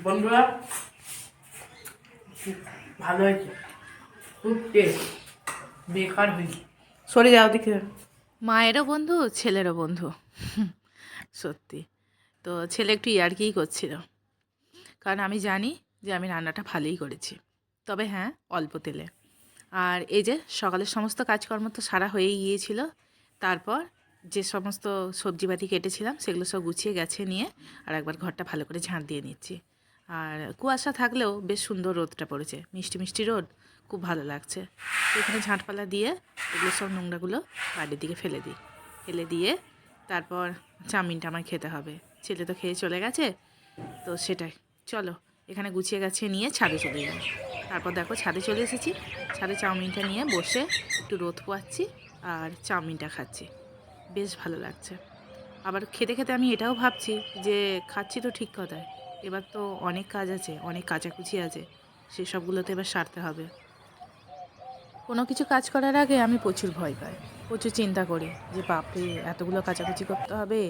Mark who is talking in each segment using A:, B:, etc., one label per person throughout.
A: বন্ধুরা ভালো হয়েছে, খুব টেস্ট, বেকার হয়েছে। সরে যাও দেখে।
B: মায়েরও বন্ধু ছেলেরও বন্ধু সত্যি। তো ছেলে একটু ইয়ার্কিই করছিল, কারণ আমি জানি যে আমি রান্নাটা ভালোই করেছি, তবে হ্যাঁ অল্প তেলে। আর এই যে সকালের সমস্ত কাজকর্ম তো সারা হয়েই গিয়েছিল। তারপর যে সমস্ত সবজিপাতি কেটেছিলাম সেগুলো সব গুছিয়ে গেছে নিয়ে আর একবার ঘরটা ভালো করে ঝাঁট দিয়ে নিচ্ছি। আর কুয়াশা থাকলেও বেশ সুন্দর রোদটা পড়েছে, মিষ্টি মিষ্টি রোদ, খুব ভালো লাগছে। তো এখানে ঝাঁটপালা দিয়ে এগুলো সব নোংরাগুলো বাড়ির দিকে ফেলে দিই। ফেলে দিয়ে তারপর চাউমিনটা আমায় খেতে হবে। ছেলে তো খেয়ে চলে গেছে, তো সেটাই। চলো এখানে গুছিয়ে গাছিয়ে নিয়ে ছাদে চলে যাই। তারপর দেখো ছাদে চলে এসেছি। ছাদে চাউমিনটা নিয়ে বসে একটু রোদ পোয়াচ্ছি আর চাউমিনটা খাচ্ছি, বেশ ভালো লাগছে। আবার খেতে খেতে আমি এটাও ভাবছি যে খাচ্ছি তো ঠিক কথায়, এবার তো অনেক কাজ আছে, অনেক কাচাকুচি আছে, সেসবগুলো তো এবার সারতে হবে। কোনো কিছু কাজ করার আগে আমি প্রচুর ভয় পাই, প্রচুর চিন্তা করি যে বাপরে এতগুলো কাচাকুচি করতে হবে,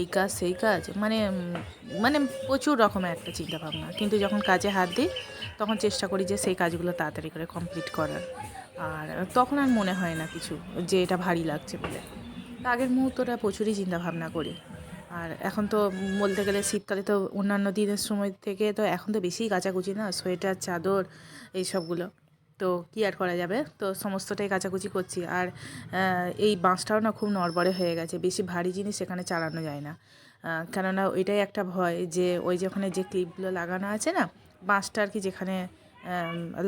B: এই কাজ সেই কাজ, মানে প্রচুর রকমের একটা চিন্তা ভাবনা। কিন্তু যখন কাজে হাত দিই তখন চেষ্টা করি যে সেই কাজগুলো তাড়াতাড়ি করে কমপ্লিট করার। আর তখন আর মনে হয় না কিছু, যে এটা ভারী লাগছে বলে। আগের মুহূর্তটা প্রচুরই চিন্তা ভাবনা করি। আর এখন তো বলতে গেলে শীতকালে তো অন্যান্য দিনের সময় থেকে তো এখন তো বেশিই কাচাকুচি, না সোয়েটার চাদর এইসবগুলো, তো কী আর করা যাবে, তো সমস্তটাই কাচাকুচি করছি। আর এই বাঁশটাও না খুব নড়বড়ে হয়ে গেছে, বেশি ভারী জিনিস সেখানে চালানো যায় না। কেননা ওইটাই একটা ভয় যে ওই যে ওখানে যে ক্লিপগুলো লাগানো আছে না, বাঁশটা আর কি যেখানে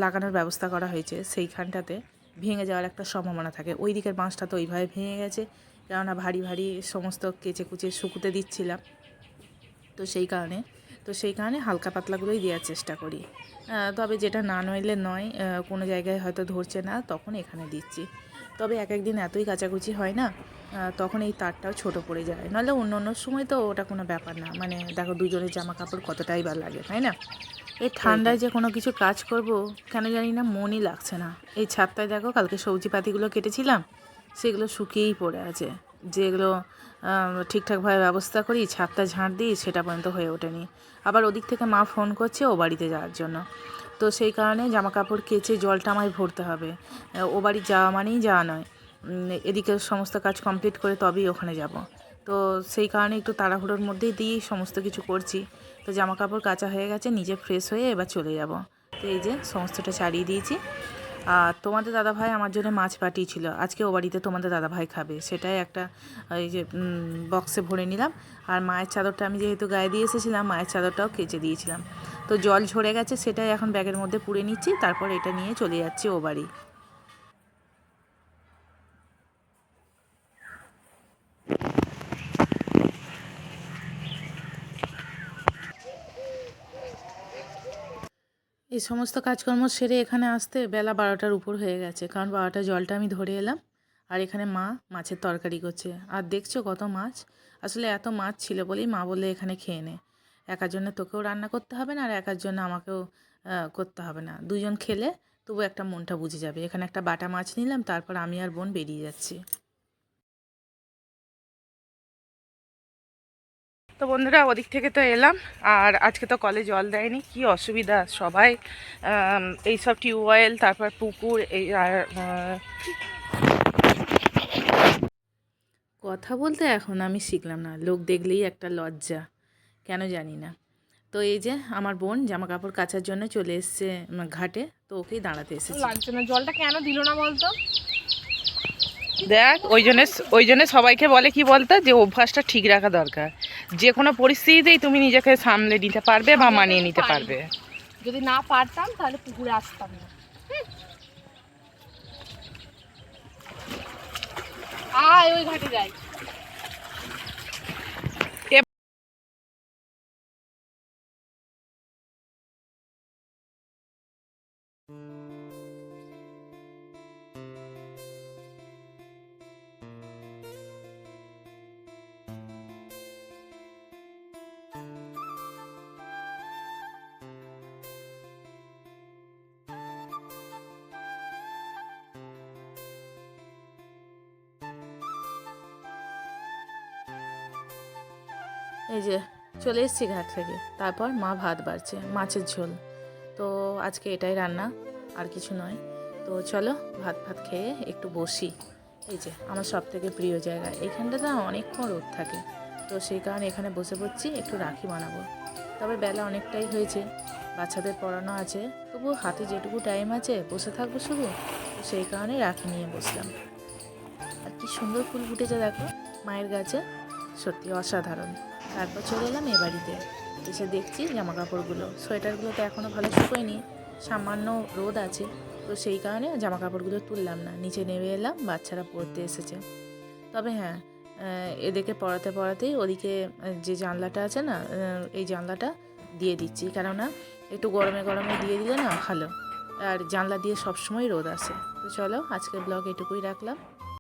B: লাগানোর ব্যবস্থা করা হয়েছে সেইখানটাতে ভেঙে যাওয়ার একটা সম্ভাবনা থাকে। ওই দিকের বাঁশটা তো ওইভাবে ভেঙে গেছে, কেননা ভারী ভারী সমস্ত কেচে কুচে শুকুতে দিচ্ছিলাম, তো সেই কারণে হালকা পাতলাগুলোই দেওয়ার চেষ্টা করি। তবে যেটা না নইলে নয়, কোনো জায়গায় হয়তো ধরছে না তখন এখানে দিচ্ছি। তবে এক একদিন এতই কাচাকুচি হয় না, তখন এই তারটাও ছোটো পড়ে যায়। নাহলে অন্য অন্য সময় তো ওটা কোনো ব্যাপার না, মানে দেখো দুজনের জামা কাপড় কতটাই বা লাগে, তাই না? এই ঠান্ডায় যে কোনো কিছু কাজ করব কেন জানি না মনই লাগছে না। এই ছাদটায় দেখো কালকে সবজিপাতিগুলো কেটেছিলাম, সেগুলো শুকিয়েই পড়ে আছে। যেগুলো ঠিকঠাকভাবে ব্যবস্থা করি, ছাদটা ঝাঁট দিই, সেটা পর্যন্ত হয়ে ওঠেনি। আবার ওদিক থেকে মা ফোন করছে ও বাড়িতে যাওয়ার জন্য, তো সেই কারণে জামা কাপড় কেচে জলটা আমায় ভরতে হবে। ও বাড়ি যাওয়া মানেই যাওয়া নয়, এদিকে সমস্ত কাজ কমপ্লিট করে তবেই ওখানে যাব। তো সেই কারণে একটু তাড়াহুড়োর মধ্যেই দিয়েই সমস্ত কিছু করছি। তো জামা কাপড় কাচা হয়ে গেছে, নিজে ফ্রেশ হয়ে এবার চলে যাব। তো এই যে সমস্তটা ছাড়িয়ে দিয়েছি। আর তোমাদের দাদাভাই আমার জন্য মাছ পাঠিয়েছিল, আজকে ও বাড়িতে তোমাদের দাদাভাই খাবে, সেটাই একটা এই যে বক্সে ভরে নিলাম। আর মায়ের চাদরটা আমি যেহেতু গায়ে দিয়ে এসেছিলাম, মায়ের চাদরটাও কেচে দিয়েছিলাম, তো জল ঝরে গেছে, সেটাই এখন ব্যাগের মধ্যে পুরে নিচ্ছি। তারপর এটা নিয়ে চলে যাচ্ছি ও বাড়ি। এই সমস্ত কাজকর্ম সেরে এখানে আসতে বেলা 12টার উপর হয়ে গেছে, কারণ 12টা জলটা আমি ধরে এলাম। আর এখানে মা মাছের তরকারি করছে, আর দেখছো কত মাছ। আসলে এত মাছ ছিল বলেই মা বললে এখানে খেয়ে নে, একার জন্য তোকেও রান্না করতে হবে না আর একার জন্য আমাকেও করতে হবে না, দুজন খেলে তবু একটা মনটা বুঝে যাবে। এখানে একটা বাটা মাছ নিলাম, তারপর আমি আর বোন বেরিয়ে যাচ্ছি। তো বন্ধুরা ওদিক থেকে তো এলাম, আর আজকে তো কলে জল দেয়নি, কি অসুবিধা সবাই। এইসব টিউবওয়েল, তারপর পুকুর, এই আর কথা বলতে এখন আমি শিখলাম না, লোক দেখলেই একটা লজ্জা, কেন জানি না। তো এই যে আমার বোন জামা কাপড় কাচার জন্য চলে এসছে ঘাটে, তো ওকেই দাঁড়াতে এসেছে।
A: লাগছে না, জলটা কেন দিল না বলতো?
B: দেখ ওই জন্য সবাইকে বলে কি বলতো, যে অভ্যাসটা ঠিক রাখা দরকার। যে কোনো পরিস্থিতিতেই তুমি নিজেকে সামলে নিতে পারবে বা মানিয়ে নিতে পারবে।
A: যদি না পারতাম তাহলে পুকুরে আসতাম না। আয় ওই ঘাটে যাই।
B: এই যে চলে এসেছি ঘাট থেকে। তারপর মা ভাত বাড়ছে, মাছের ঝোল। তো আজকে এটাই রান্না, আর কিছু নয়। তো চলো ভাত ভাত খেয়ে একটু বসি। এই যে আমার সব থেকে প্রিয় জায়গা, এখানটাতে অনেকক্ষণ রোদ থাকে, তো সেই কারণে এখানে বসে পড়ছি, একটু রাখি বানাবো। তবে বেলা অনেকটাই হয়েছে, বাচ্চাদের পড়ানো আছে, তবুও হাতে যেটুকু টাইম আছে বসে থাকবো শুধু, তো সেই কারণে রাখি নিয়ে বসলাম। আর কি সুন্দর ফুল ফুটেছে দেখো মায়ের গাছে, সত্যি অসাধারণ। তারপর চলে এলাম এ বাড়িতে, এসে দেখছি জামা কাপড়গুলো, সোয়েটারগুলো তো এখনও ভালো শুকোয়নি, সামান্য রোদ আছে, তো সেই কারণে জামা কাপড়গুলো তুললাম না, নিচে নেমে এলাম, বাচ্চারা পড়তে এসেছে। তবে হ্যাঁ, এদেরকে পড়াতে পড়াতেই ওদিকে যে জানলাটা আছে না, এই জানলাটা দিয়ে দিচ্ছি, কেননা একটু গরমে গরমে দিয়ে দিলে না ভালো, আর জানলা দিয়ে সবসময় রোদ আসে। তো চলো আজকের ব্লগ এটুকুই রাখলাম।